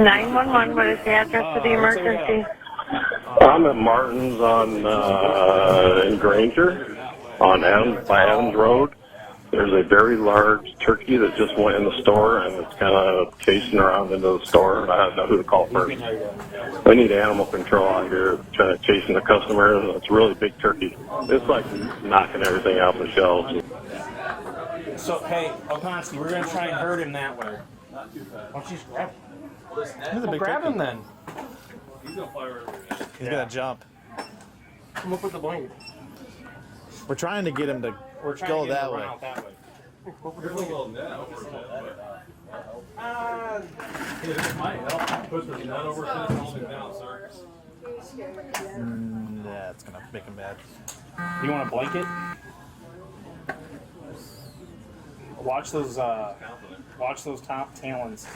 911, what is the address of the emergency? I'm at Martin's in Granger, by Adams Road. There's a very large turkey that just went in the store, and it's kind of chasing around into the store, and I don't know who to call first. We need animal control out here trying to chasing the customers. It's a really big turkey. It's like knocking everything out the shelves. So, hey, Okonski, we're going to try and herd him that way. Why don't you just grab him? Well, grab him then. He's going to fly right over again. He's going to jump. Come up with the blanket. We're trying to get him to go that way. There's a little net over it. It might help. Put the net over it and hold him down, sir. Yeah, it's going to make him mad. You want a blanket? Watch those top talons.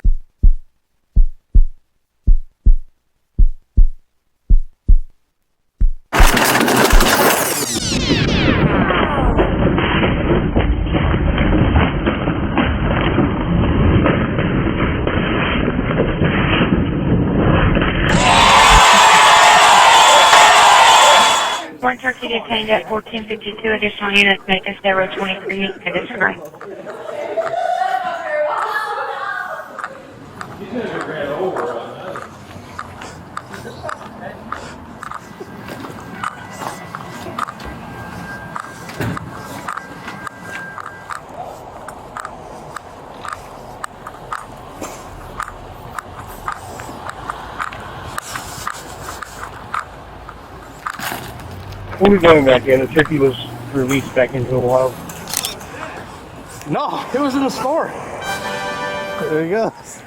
One turkey detained at 1452. Additional units make this 023 in disagree. We'll be going back in. The turkey was released back into the wild. No, it was in the store. There he goes.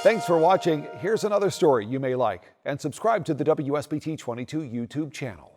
Thanks for watching. Here's another story you may like. And subscribe to the WSBT 22 YouTube channel.